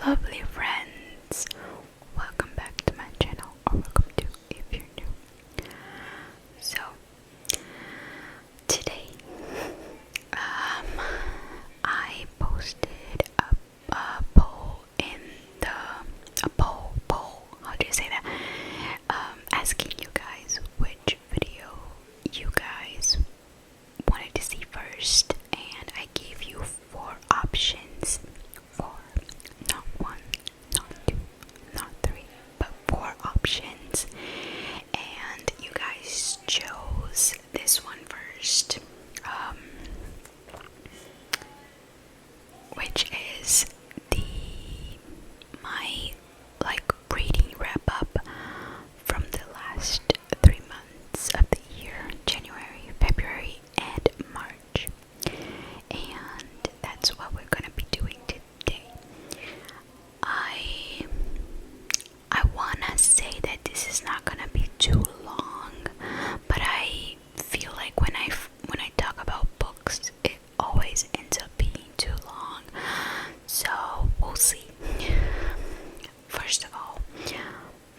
lovely friends, welcome back to my channel, or welcome to if you're new. So today I posted a poll in the poll, how do you say that, asking you guys which video you guys wanted to see first, and I gave you 4 options. 4, not 1, not 2, not 3, but 4 options, and you guys chose this one first, which is my reading wrap up from the last 3 months of the year, January, February, and March. And that's what we're gonna be doing today. I wanna say that this is not gonna be too long, but I feel like when I talk about books, it always ends up being too long. So we'll see. First of all,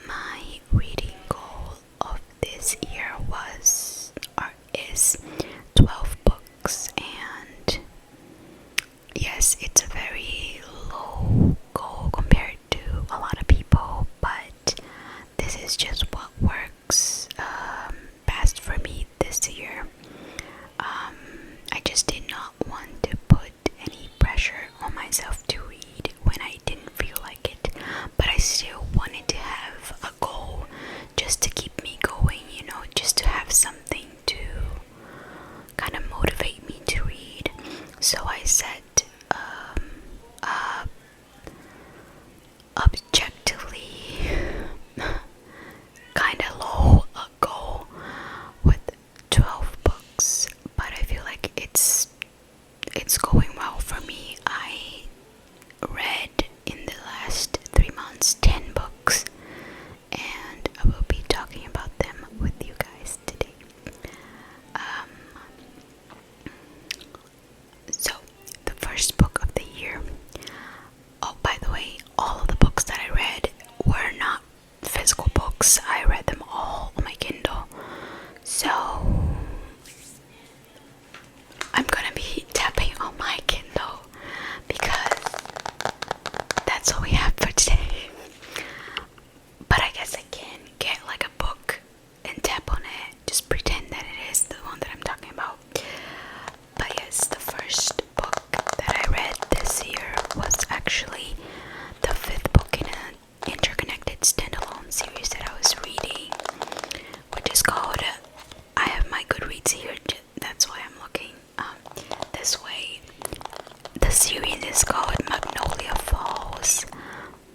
my reading goal of this year is 12 books, and yes, it's a very low goal compared to a lot of people, but this is just what works best for me this year. I just did not want to put any pressure on myself to read when I didn't feel like it, but I still wanted to have a goal just to keep me going, just to have something to kind of motivate me to read. So I set objectively kind of low a goal with 12 books, but I feel like it's going well for me. I read in the last 3 months 10 books, and I will be talking about them with you guys today. So the first book of the year, oh, by the way, all of the books that I read were not physical books. I read them all on my Kindle. So I'm gonna be tapping on my Kindle because that's all we have for today. But I guess I can get like a book and tap on it, just pretend that it is the one that I'm talking about. But yes, the first book that I read this year was actually the 5th book in an interconnected standalone series that I was reading, which is called, I have my Goodreads here, that's why I'm looking this way. The series is called Magnolia Falls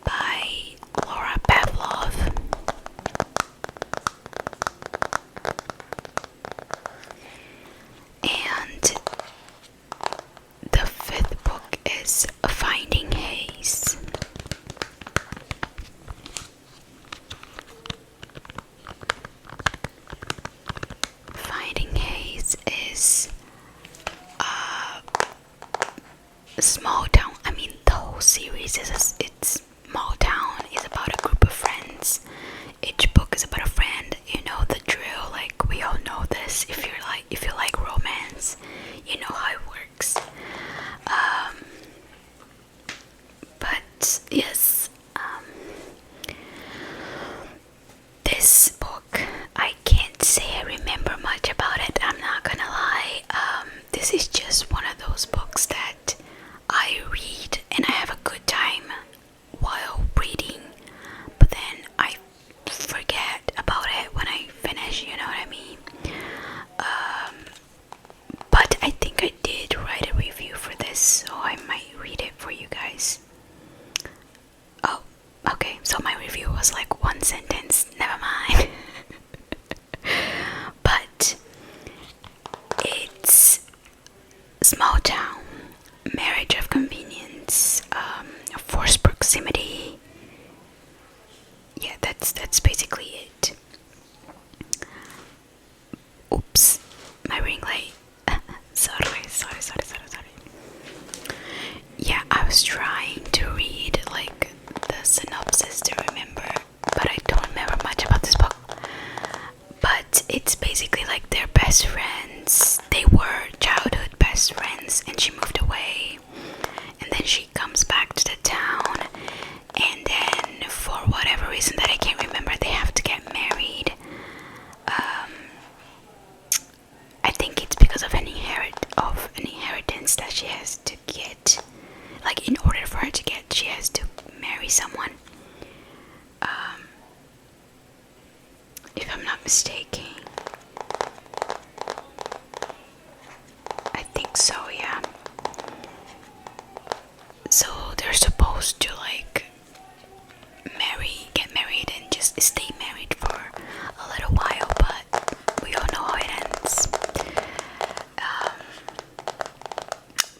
by Laura Pavlov. And the 5th book is Finding Haze. Finding Haze is small town. I mean, the whole series it's small town. It's about a group of friends. Each book is about a friend. You know the drill. Like, we all know this. If you like romance, you know how it works. But yes, this book, I can't say I remember much about it. I'm not gonna lie. This is just one of those books that I read and I have a good time while reading, but then I forget about it when I finish, you know what I mean? But I think I did write a review for this, so I might read it for you guys. Oh, okay, so my review was like 1 sentence, never mind. But it's small town, marriage of convenience, forced proximity. Yeah, that's basically it. Oops, my ring light. sorry. Yeah, I was trying to read like then she comes back to the town, and then for whatever reason that I can't remember, they have to get married. I think it's because of an inheritance that she has to get. Like, in order for her to get, she has to marry someone. If I'm not mistaken. I think so, yeah. So they're supposed to like get married and just stay married for a little while, but we all know how it ends.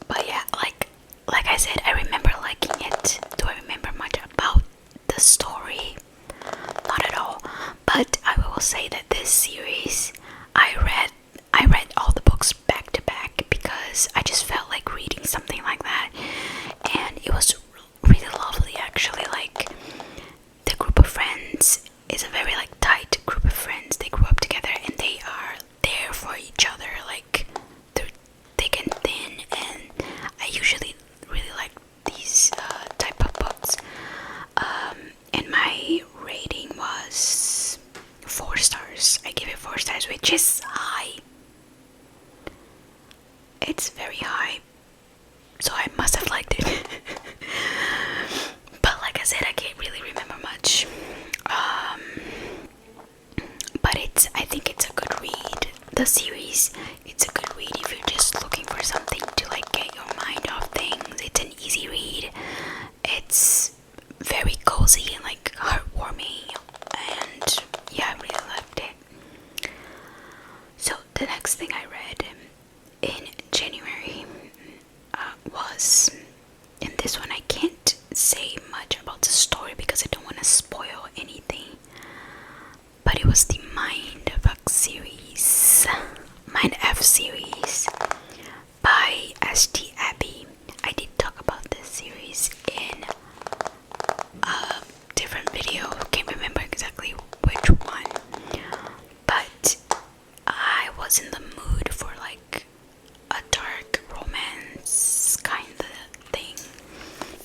But yeah, like I said, I remember liking it. Do I remember much about the story? Not at all. But I will say that this series, I read all the books back to back because I just felt like reading something like that, and it was really lovely actually. Like, the group of friends is a very like tight group of friends. They grew up together and they are there for each other, like through thick and thin, and I usually really like these type of books. And my rating was 4 stars. I give it 4 stars, which is high. It's very high, so I must have liked it. But like I said, I can't really remember much. But I think it's a good read. The series, it's a good read if you're just looking for something to like get your mind off things. It's an easy read. It's very cozy and like heartwarming, and yeah, I really loved it. So the next thing I read in January was, and this one I can't say much about the story because I don't want to spoil anything, but it was the mindf series by St. Abby. I did talk about this series in a different video, can't remember exactly which one, but I was in the mood for like a dark romance kind of thing.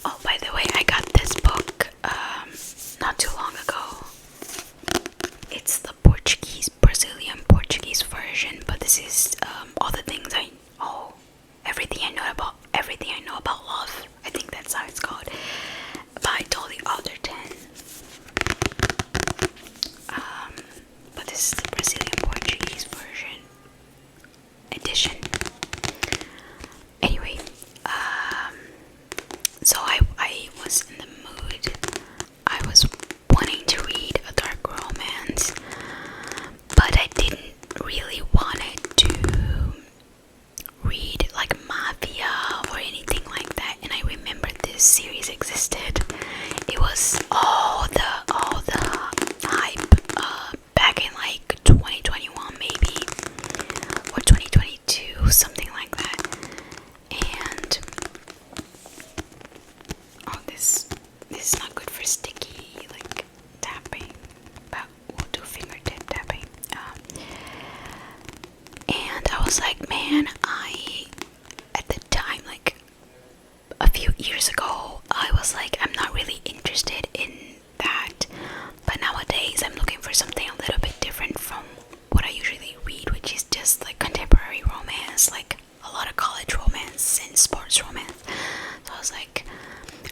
Oh, by the way, I got this book not too long ago. It's the Brazilian Portuguese version, but this is everything I know about love. I think that's how it's called. By Dolly Alderton. But this is the Brazilian Portuguese version edition. Anyway, so I was in the mood. I was wanting to read a dark romance, but I didn't really want to read like mafia or anything like that. And I remembered this series existed. It was all the hype back in like 2021 maybe, or 2022, something like that. And oh, this is not good for sticky like tapping, but we'll do fingertip tapping. And I was like, man, at the time, like a few years ago, I was like, I'm not really interested in that. But nowadays, I'm looking for something a little bit different from what I usually read, which is just like contemporary romance, like a lot of college romance and sports romance. So I was like,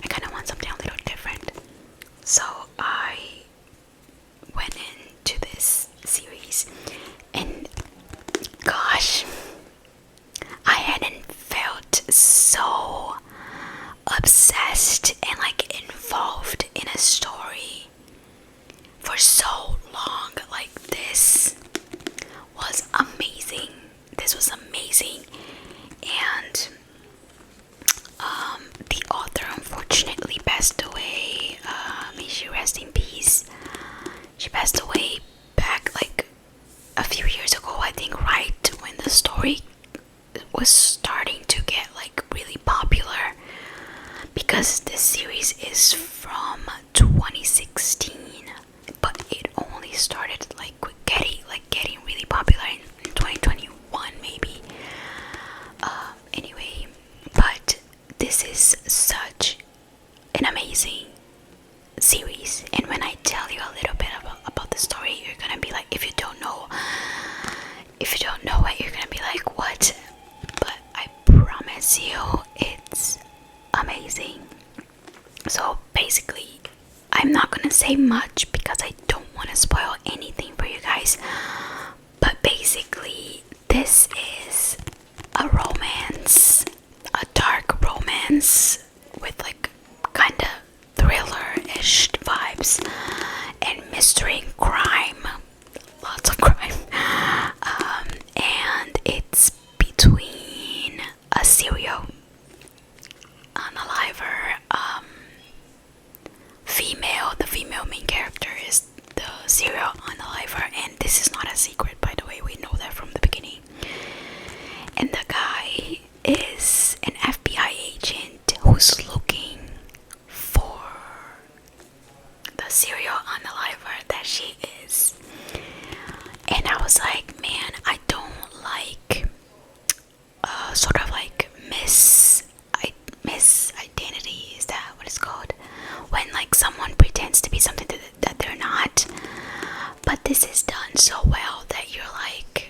I kind of want something a little different. So I went into this series, and gosh, I hadn't felt so obsessed and like involved in a story for so long. Like, this was amazing. This was amazing. And the author unfortunately passed away. May she rest in peace. She passed away back like a few years ago, I think, right when the story was starting to get like really popular, because this series is from 2016, but it only started like getting really popular in 2021 maybe. Anyway, but this is So basically, I'm not gonna say much because I don't want to spoil anything for you guys. But basically, this is a romance, a dark romance with like kind of thriller-ish vibes and mystery and crime, lots of crime. And it's between a serial unaliver female. The female main character is the serial unaliver, and this is not a secret, by the way. We know that from the beginning. And the guy is an FBI agent who's looking for the serial unaliver that she is. And I was like, man, I don't like sort of like miss identity. Is that what it's called? When like someone pretends to be something that they're not. But this is done so well that you're like,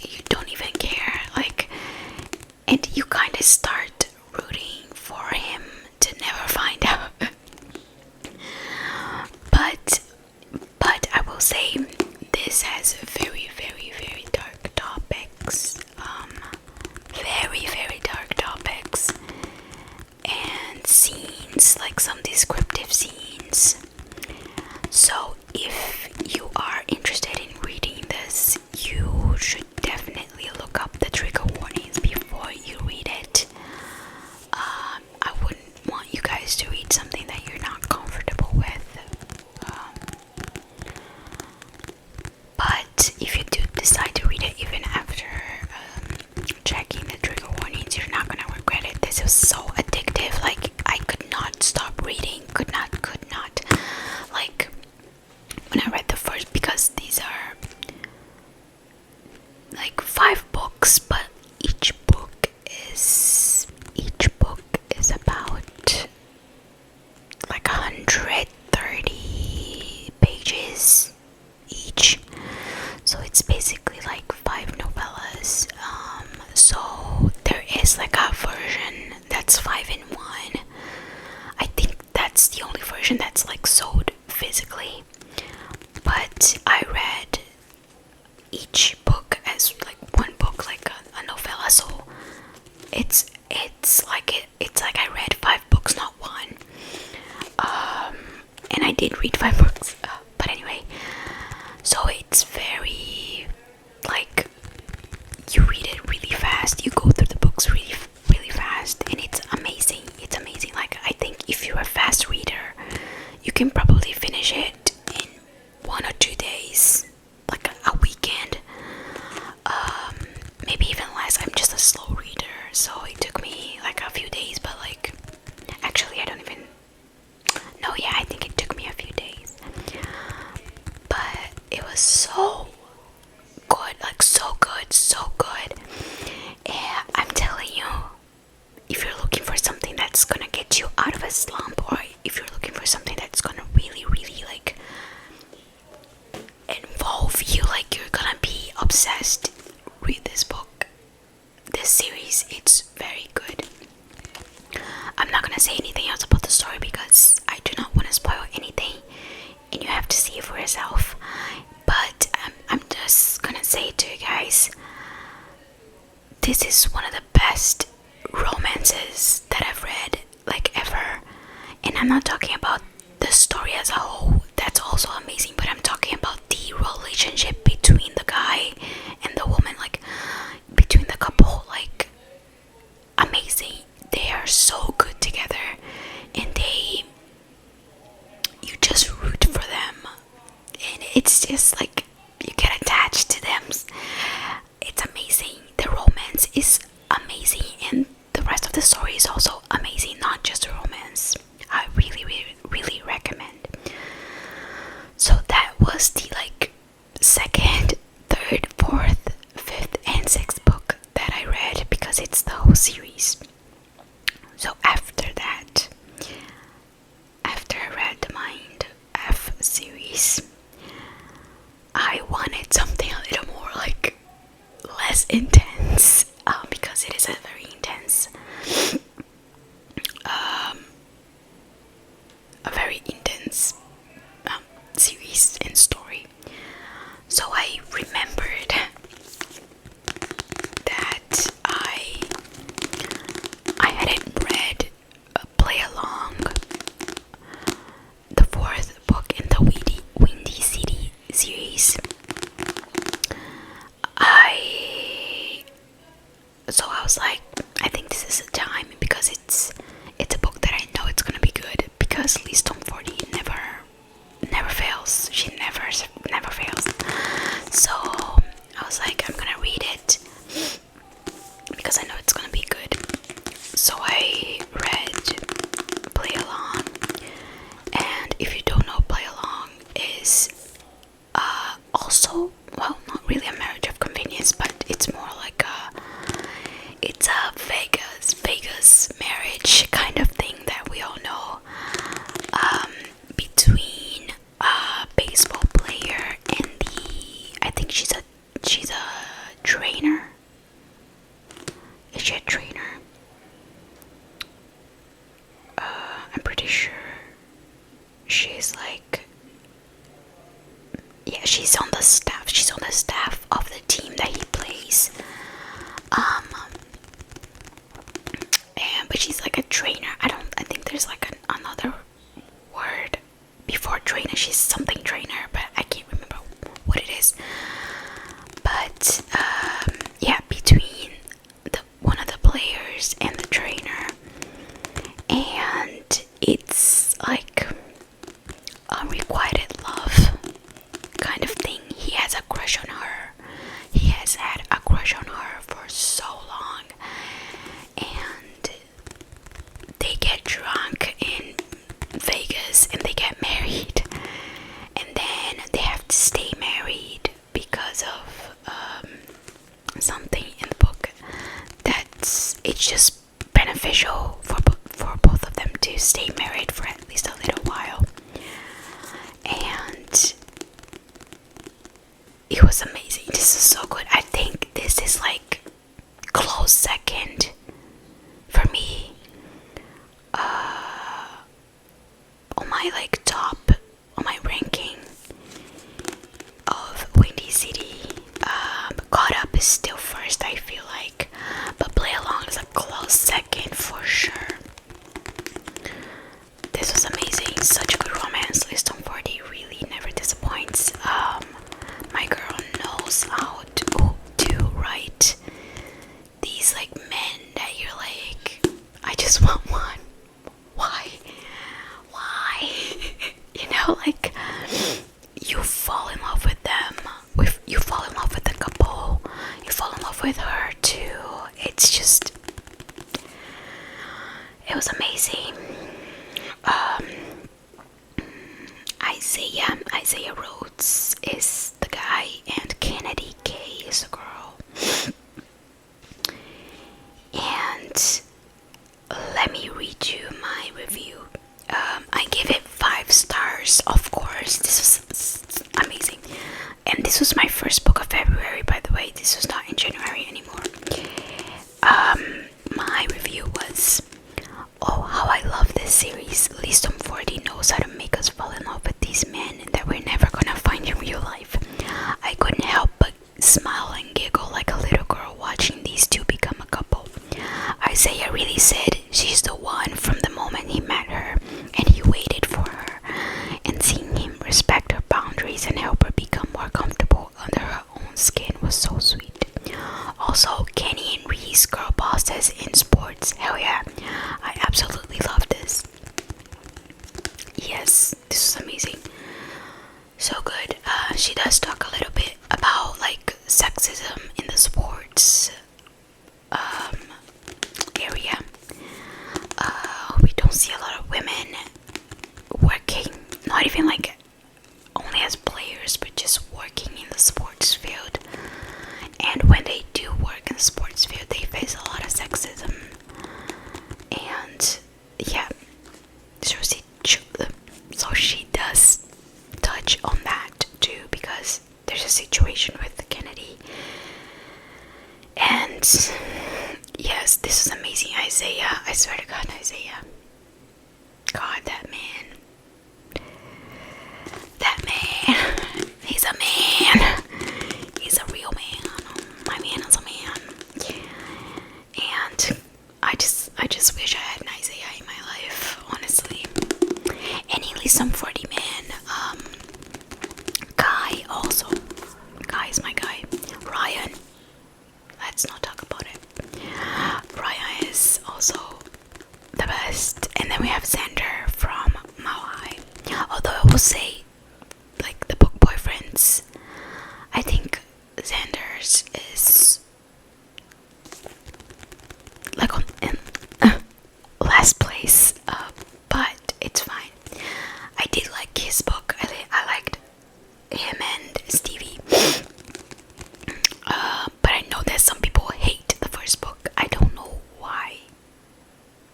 you don't even care, like, and you kind of start rooting for him to never find out. but I will say this has very, very, very dark topics, very dark topics, and scenes, like some descriptive scenes. So if you are interested in reading this, you should definitely look up the trigger warnings before you read it. I wouldn't want you guys to read something that you're not comfortable with. But if you do decide to read it even after checking the trigger warnings, you're not gonna regret it. This is so addictive. Like, I could not stop reading. Could not. Like, when I read the first, because these are like 5 books, but each book is about like 130 pages each. So it's basically like 5 novellas. So there is like a version that's 5 in 1. I think that's the only version that's like sold physically. But I read each book as like one book, like a novella. So it's like I read 5 books, not 1. And I did read 5 books. But anyway, so it's very, like, you read it really fast. You go through the books really, really fast, and it's amazing. It's amazing. Like, I think if you're a fast reader, you can probably finish it in 1 or 2 days, like a weekend. Maybe even less. I'm just a slow reader, so it took me like a few days. But like, actually, I don't even. No, yeah, I think it took me a few days. But it was so good, like so good, so good. And I'm telling you, if you're looking for something that's gonna get you out of a slump, or if you're looking for something that's gonna really, really like involve you, like you're gonna be obsessed, read this book, this series. It's very good. I'm not gonna say anything else about the story because I do not want to spoil anything, and you have to see it for yourself. But I'm just gonna say to you guys, this is one of the best romances that I've read, like, ever. And I'm not talking about the story as a whole, that's also amazing, but I'm talking about the relationship between the guy and the woman, like between the couple. Like, amazing. They are so good together, and you just root for them, and it's just like you get attached to them. It's amazing. The romance is amazing, and the rest of the story is also amazing, not just the romance. I really, really, really recommend. So that was the like 2nd, 3rd, 4th, 5th, and 6th book that I read, because it's the whole series. So after that, after I read the mindf series, because Liz Tomforde never fails. She never fails. So I was like, I'm gonna read it because I know it's gonna be good. So I read Play Along, and if you don't know, Play Along is also, well, not really a marriage of convenience, but it's more like it's a Vegas marriage kind of thing that we all know, between a baseball player and I think she's a trainer. Is she a trainer? I'm pretty sure she's like, yeah, she's on the staff. She's on the staff of the team that he plays. But she's like a trainer. I think there's like another word before trainer. She's something trainer, but I can't remember what it is. But yeah, between one of the players and the trainer, and it's like unrequited love kind of thing. He has a crush on her. He has had a crush on her for so long, and they get drunk in Vegas and they get married, and then they have to stay married because of something in the book it's just beneficial for both of them to stay married for at least a little while. And it was amazing. This is so good. I think this is like close second for me on my like top, on my ranking of Windy City. Caught Up is still first, I feel like, but Play Along is a close second for sure. This was amazing. Such a good romance. Liz Tomforde really never disappoints. My girl knows how to write these like men that you're like, I just want one. Why? You know, like you fall in love with them. You fall in love with the couple. You fall in love with her too. It's just, it was amazing. Isaiah Rhodes is the guy, and Kennedy K is the girl. And let me read you my review. I give it 5 stars, of course. This was amazing. And this was my first book of February, by the way. This was not in January anymore. My review was, oh, how I love this series. Liz Tomforde knows how to make us fall in love with these men that we're never gonna find in real life. I couldn't help but smile and giggle like a little girl watching these two become a couple. Isaiah really said she's the one from the moment he met her, and he waited for her, and seeing him respect her boundaries and help her become more comfortable under her own skin was so sweet. Also, Kenny and Reese, girl bosses in sports. Hell yeah, I absolutely love this. Yes, this was amazing. So good. She does talk a little bit about like sexism in the sports area. We don't see a lot of women working, not even like only as players, but just working in the sports field. And when they do work in the sports field, they face a lot of sexism. And yeah, so she does touch on that too, because there's a situation with Kennedy. And yes, this is amazing. Isaiah, I swear to God, Isaiah. God, that man. He's a man. He's a real man. My man is a man. And I just wish I had an Isaiah in my life, honestly. And he leaves some 40 man. Guy also. Guy is my guy. Ryan. Let's not talk about it. Ryan is also the best. And then we have Xander from will say, like, the book Boyfriends, I think Xander's is like on in last place, but it's fine. I did like his book. I liked him and Stevie, but I know that some people hate the first book. I don't know why.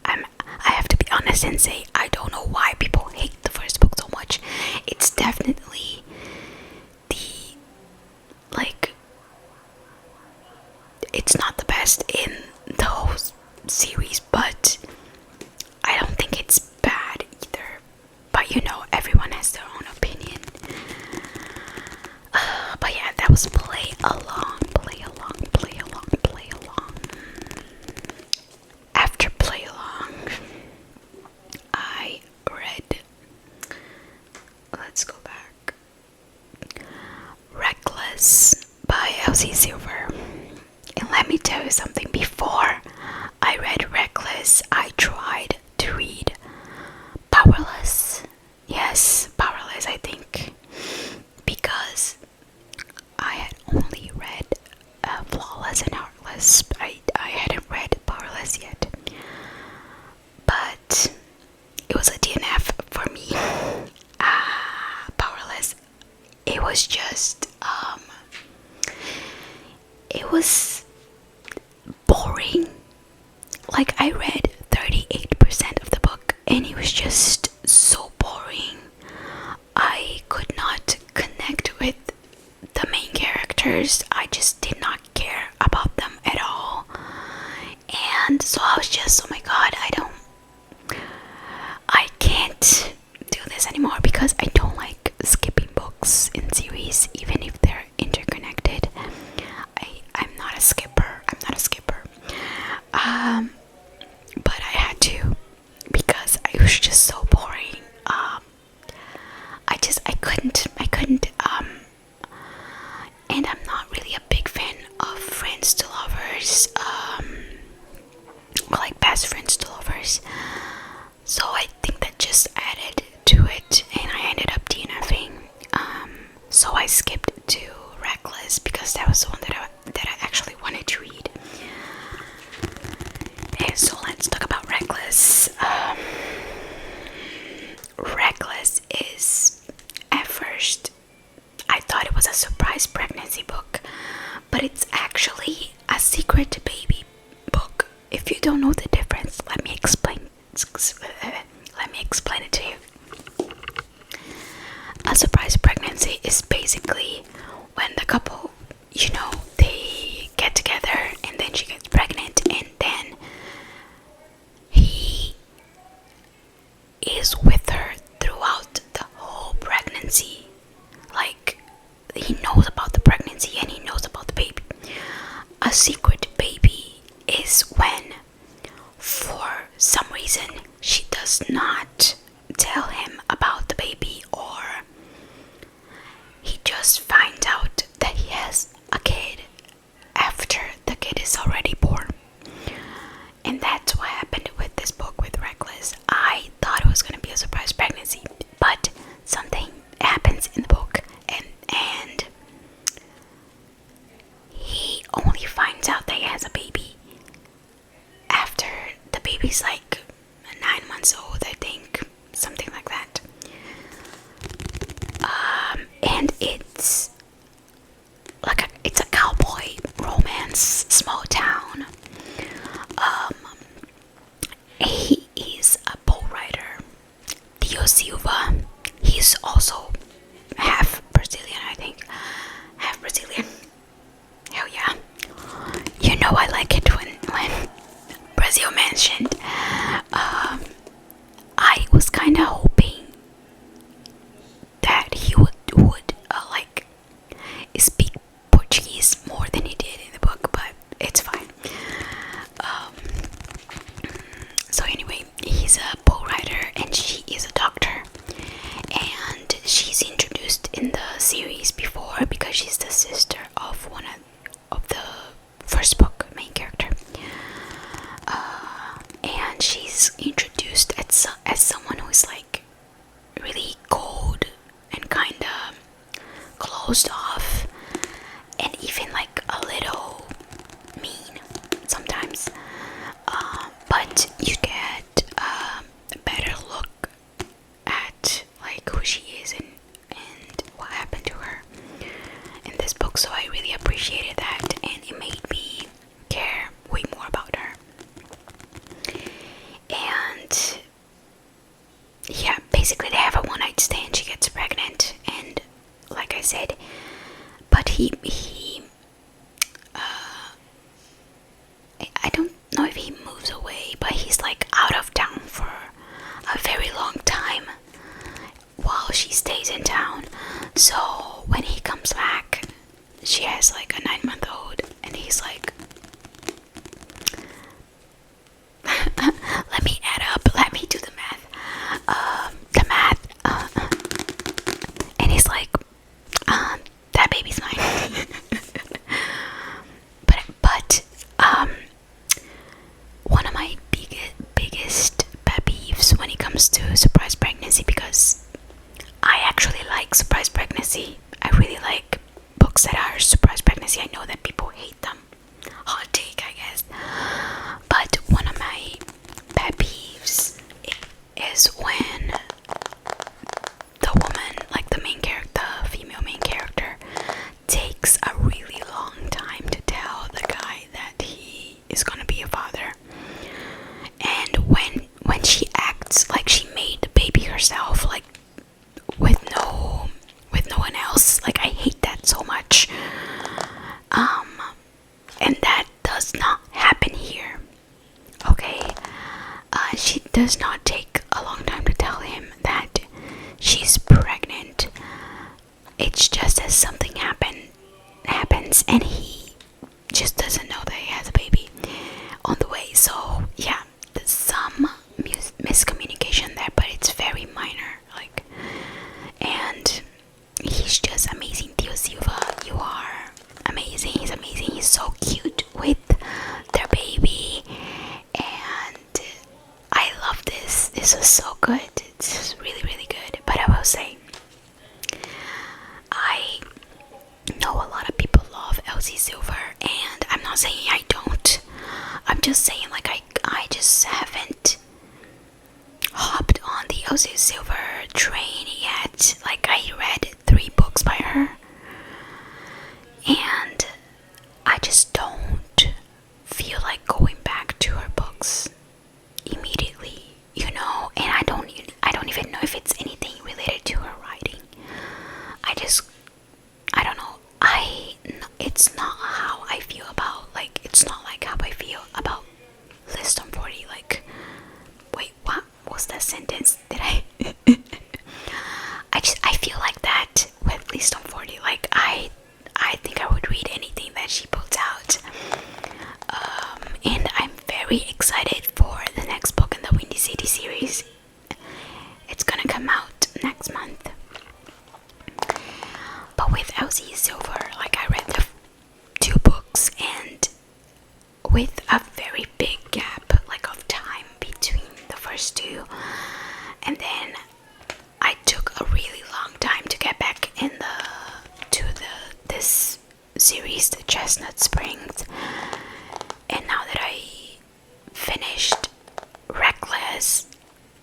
I have to be honest and say I don't know why people hate the first book so much. It's definitely the, like, it's not the best in the whole series, but I don't think it's bad either. But you know, everyone has their own opinion. But yeah, that was play along. After play along, I read, let's go back, Reckless by Elsie Silver. And let me tell you something, before I read Reckless, I tried to read Powerless. Yes, Powerless, I think, because I had only read Flawless and Heartless. I hadn't read Powerless yet, but it was a DNF for me. Powerless, it was just it was boring. Like, I read 38% of the book and it was just so boring. I could not connect with the main characters. I just did not care about them at all. And so I was just, oh my god, I can't do this anymore, because I don't like skipping books in series, even if they're interconnected. I'm not a skipper. But I had to, because it was just so boring. I couldn't, and I'm not really a big fan of friends to lovers, or like best friends to lovers. So I think that just added to it, and I ended up DNFing. So I skipped to Reckless, because that was the one that I actually wanted to read. And so let's talk about Reckless. Reckless is, at first, I thought it was a surprise pregnancy book, but it's actually a secret baby book. If you don't know the difference, let me explain it to you. A surprise pregnancy is basically when the couple, you know, they get together and then she gets pregnant, and then he is with her throughout the whole pregnancy. Like, he knows about the pregnancy and he knows about the baby. A secret baby is when, for some reason, she does not tell him about the baby, or he just finds out that he has a kid after the kid is already born. And that's what happened with this book, with Reckless. I thought it was going to be a surprise pregnancy, but something happens in the book, and he only finds out that he has a baby after the baby's like 9 months old, I think, something like basically they have a one night stand. She gets pregnant, and like I said, but he I don't know if he moves away, but he's like out of town for a very long time while she stays in town. So when he comes back, she has like a 9-month-old, and he's like, let me add up, let me do the math. And he's like, that baby's mine. but one of my biggest pet peeves when it comes to surprise pregnancy, because I actually like surprise pregnancy. I really like books that are surprise pregnancy. I know that people hate them. Hot take, I guess. But one of my pet peeves is when the woman, like the main character, the female main character, takes a really long time to tell the guy that he is gonna be a father. And when she acts like she made the baby herself, like with no one else, like I hate that so much. And that does not happen here. Okay, she does not take a long time to tell him that she's pregnant. It's just as something happens, and he just doesn't know that he has a baby on the way. So yeah, there's some miscommunication there, but it's very minor. Like, and he's just amazing. Tio Silva, you are amazing. He's amazing. He's so cute with their baby, and I love this. This is so good. It's just really, really good. But I will say, I know a lot of people love Elsie Silver, and I'm not saying I don't. I'm just saying, like, I just haven't hopped on the Elsie Silver train yet. Like, I read 3 books by her, and I just don't feel like going back to her books immediately, you know. And I don't even know if it's anything related to her writing. I don't know. It's not how I feel about, like, it's not like how I feel about tomforde. Like, wait, what was that sentence? Did I? I feel like that with tomforde. Like, I think I would read anything that she puts out. And I'm very excited for the next book in the Windy City series. It's gonna come out next month. But with Elsie Silver, like, I read the 2 books, and with a very big gap, like, of time between the first 2, and then I took a really long time to get back this series, the Chestnut Springs. And now that I finished Reckless,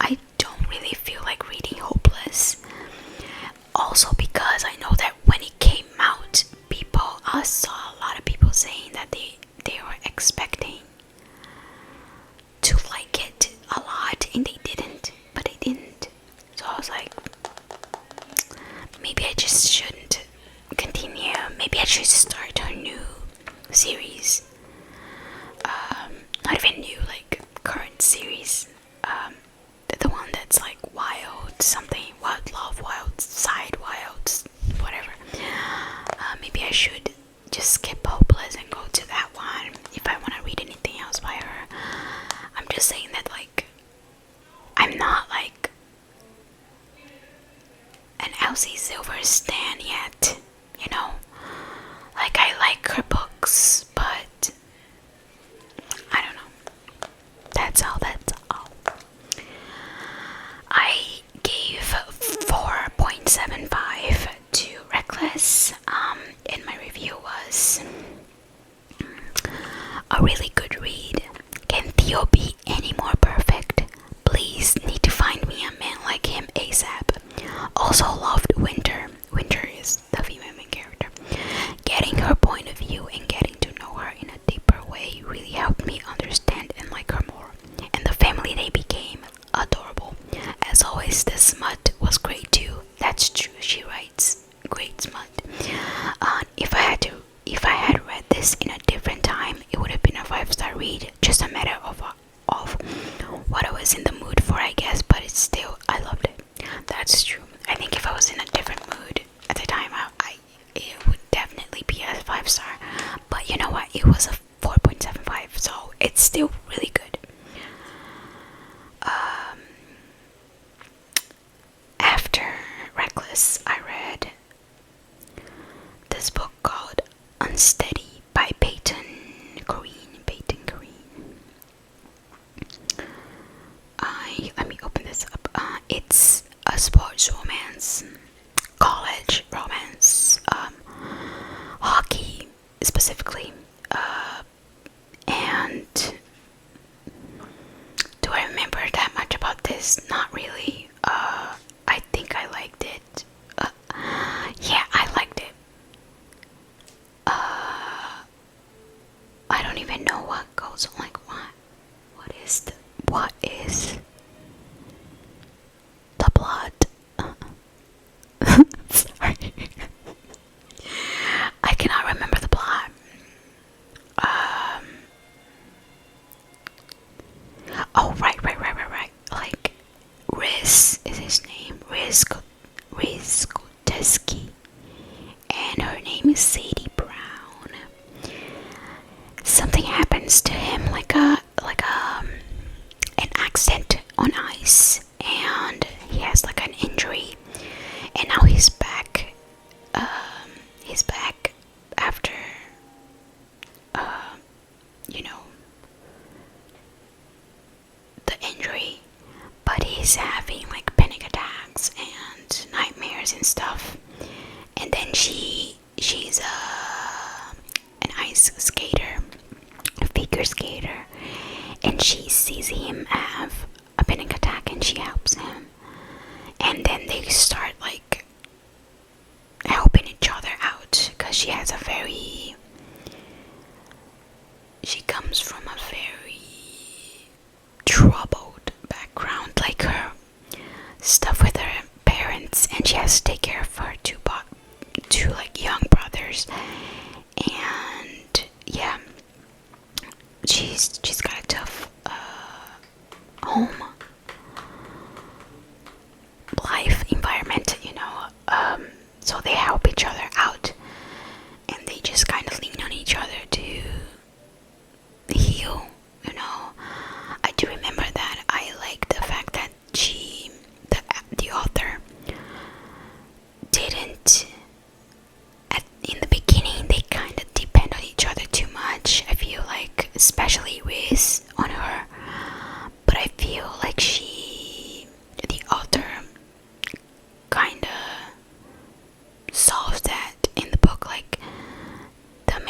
I don't really feel like reading Hopeless. Also because I know that when it came out, I saw a lot of people saying that they were expecting to like it a lot, and they didn't. But they didn't. So I was like, maybe I just shouldn't continue. Maybe I should start a new series. Not even new, like current series. The one that's like wild something, wild love, wild side, wild whatever. Maybe I should just skip Hopeless and go to that one if I want to read anything else by her. I'm just saying that, like, I'm not like an Elsie Silver stan yet, you know. Like, I like her books, but I don't know. That's all. I gave 4.75 to Reckless, and my review was a really good read. Can Theo be any more perfect? Please, need to find me a man like him ASAP. Also loved Winter. Winter Unsteady by Peyton, Corinne. Let me open this up. It's a sports romance, college romance, hockey specifically. And do I remember that much about this? Not really. I think I liked it. Yeah, I liked it. I don't even know what goes on. Like, what is the plot? Sorry. I cannot remember the plot. Oh, right. Like, Riz is his name. Riz Koteski. And her name is Sadie Brown. Something happens to him, like an accident on ice, and he has like an injury, and now he's back. He's back after, the injury, but he's having like panic attacks and nightmares and stuff. And then she's an ice skater, a figure skater, and she sees him have a panic attack and she helps him. And then they start like helping each other out, because she comes from a very troubled background, like her stuff with her parents, and she has to take care of her two like young brothers. And yeah, she's got a tough home life environment, so they help each other out, and they just kind of lean on each other to heal. I do remember that I like the fact that the author didn't, in the beginning, they kind of depend on each other too much. I feel like, especially Riz on her, but I feel like the author kind of solves that in the book. Like, the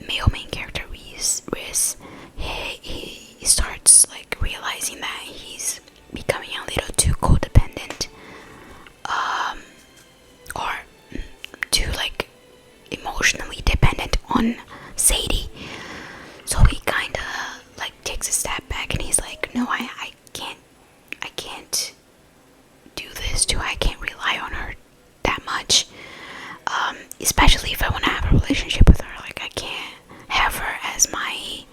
male main character, Riz, he starts like realizing that he's becoming a little too codependent, or too like emotionally dependent on Sadie. So he kind of like takes a step back, and he's like, no, I can't do this too. I can't rely on her that much, especially if I want to have a relationship with her. Like, I can't have her as my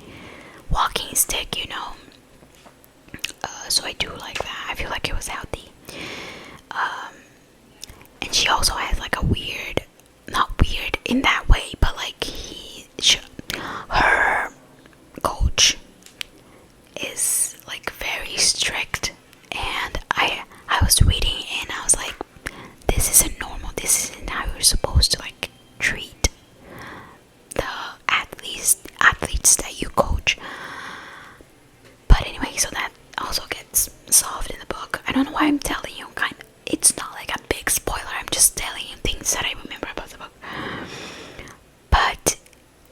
walking stick, so I do like that. I feel like it was healthy. And she also has like a weird, not weird in that way, but like her coach is like very strict, and I was reading and I was like, this isn't normal. This isn't how you're supposed to like treat the athletes that you coach. But anyway, so that also gets solved in the book. I don't know why I'm telling you. It's not like a big spoiler. I'm just telling you things that I remember about the book. But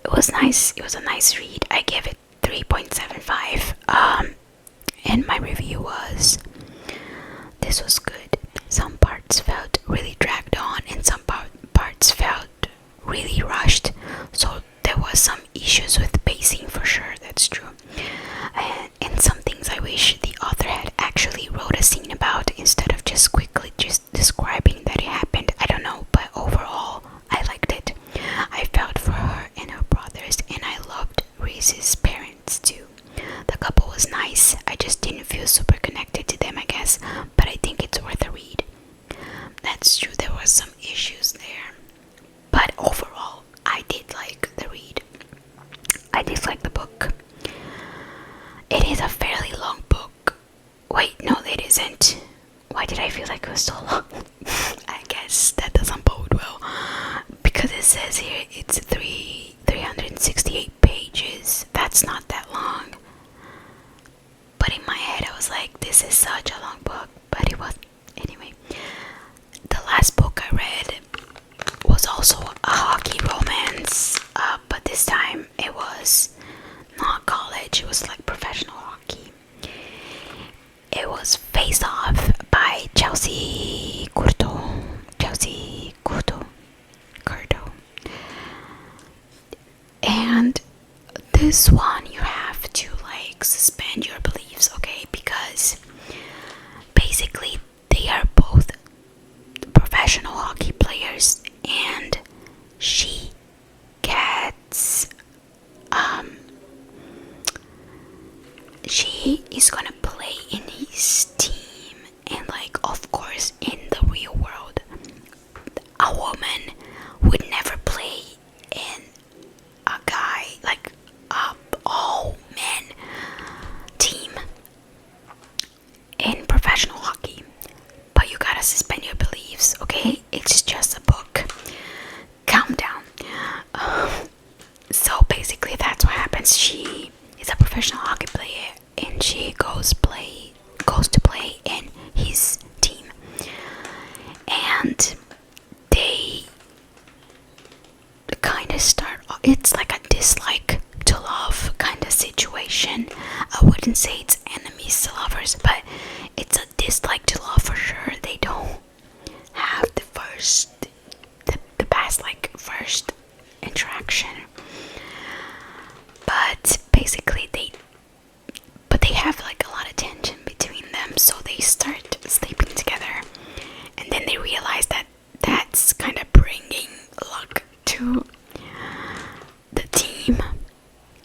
it was nice. It was a nice read. I gave it 3.75. And my review was, this was good. Some parts felt really dragged on, and some parts felt really rushed. So there was some issues with pacing for sure. That's true. And some things I wish the author had actually wrote a scene about, instead of just quickly just describing that it happened. I don't know, but overall I liked it. I felt for her and her brothers, and I loved Reese's parents too. The couple was nice. I just didn't feel super connected to them, I guess, but I think it's worth a read. That's true, there were some issues there, but overall I did like the read. I did like the book. It is a fairly long book. Wait, no, it isn't. Why did I feel like it was so long? I guess that doesn't bode well, because it says here it's 368 pages. That's not that long. But in my head I was like, this is such a long book. But it was. Anyway, the last book I read was also a hockey romance. But this time it was not college. It was like professional hockey. It was Face Off by Chelsea Curto. And this one you have to like suspend your beliefs, okay? Because basically they are both professional hockey players, and she gets she is gonna play in his team, and like of course in the real world a woman would never play in a guy like a all men team in professional hockey. But you gotta suspend your beliefs, okay? It's just a book. Calm down. So basically that's what happens. She is a professional hockey player, and she goes to play in his team, and they kind of start. It's like a dislike to love kind of situation. I wouldn't say it's enemies to lovers, but it's a dislike to love for sure. They don't have the best like first interaction, but basically they have like a lot of tension between them, so they start sleeping together, and then they realize that that's kind of bringing luck to the team,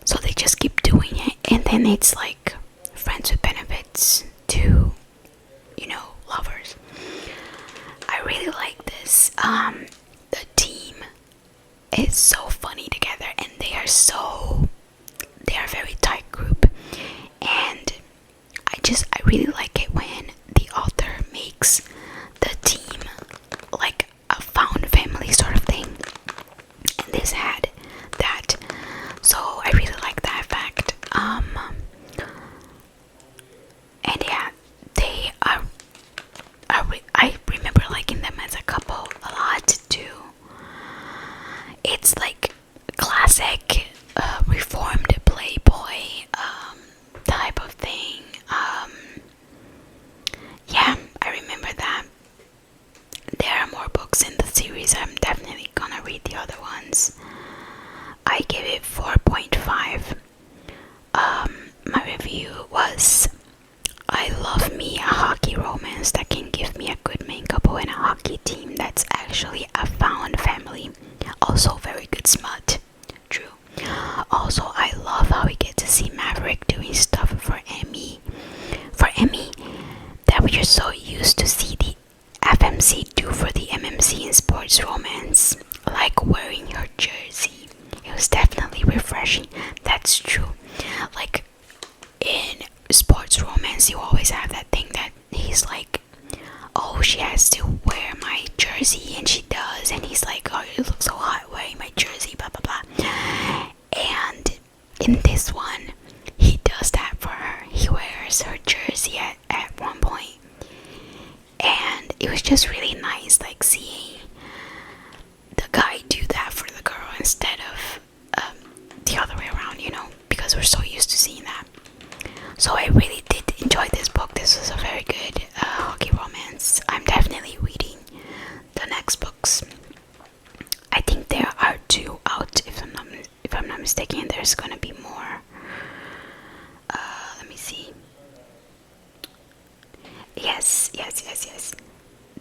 so they just keep doing it, and then it's like friends with benefits to, you know, lovers. I really like this. The team is so funny together, and they are a very tight group, and I really like it when the author makes the team like a found family sort of thing, and this had that, so I really like that fact. And yeah, they are I remember liking them as a couple a lot too. It's like classic reformed playboy type of thing. Yeah, I remember that. There are more books in the series. I'm definitely gonna read the other ones. I gave it 4.5. My review was, I love me a hockey romance that can give me a good main couple and a hockey team that's actually a found family. Also very good smut. True. Also, I love how we get to see Maverick doing stuff for Emmy. That we are so used to see the FMC do for the MMC in sports romance, like wearing her jersey. It was definitely refreshing. That's true. Like in sports romance, you always have that thing that he's like, oh, she has to wear my jersey, and she does, and he's like, oh, you look so hot wearing my jersey, blah blah blah. And in this one, he does that for her. He wears her jersey at one point, and it was just really nice, like seeing the guy do that for the girl instead of the other way around, you know, because we're so used to seeing that. So I really did enjoy this book. This was a very good hockey romance. I'm definitely reading the next books. I think there are 2 out, if I'm not mistaken. There's gonna be more. Let me see. Yes.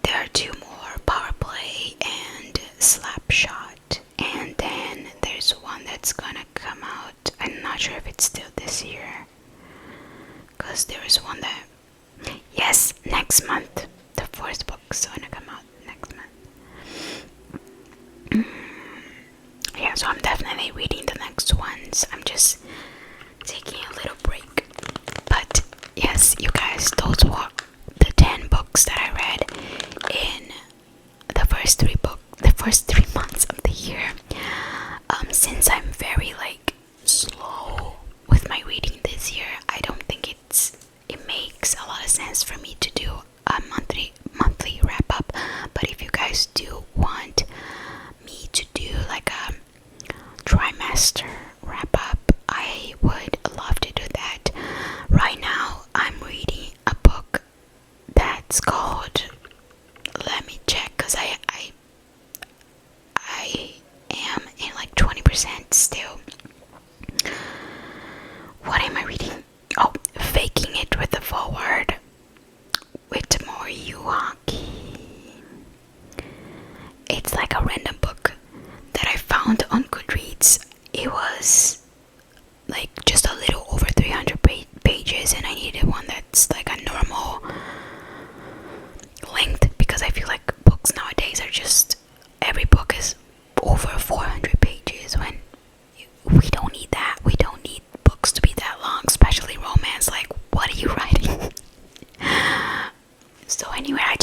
There are 2 more, Power Play and Slapshot, and then there's one that's gonna come out. I'm not sure if it's still this year, because there is one that, yes, next month. The 4th book's gonna come out next month. Yeah, so I'm definitely reading the next ones. I'm just taking a little break. But yes, you guys, those were the 10 books that I read in the first 3 months of the year. sense for me to do a monthly wrap up. But if you guys do want me to do like a trimester wrap up, I would love to do that. Right now I'm reading a book that's called, let me check, because I am in like 20% still. What am I reading? Oh, Faking It with the Forward with Moriyuki. It's like a random book that I found on Goodreads. It was like just a little over 300 pages, and I needed one that's like a normal length, because I feel like books nowadays are just, every book is over 400 pages when we don't need that. We don't need books to be that long, especially romance. Like, what are you writing? So anyway, I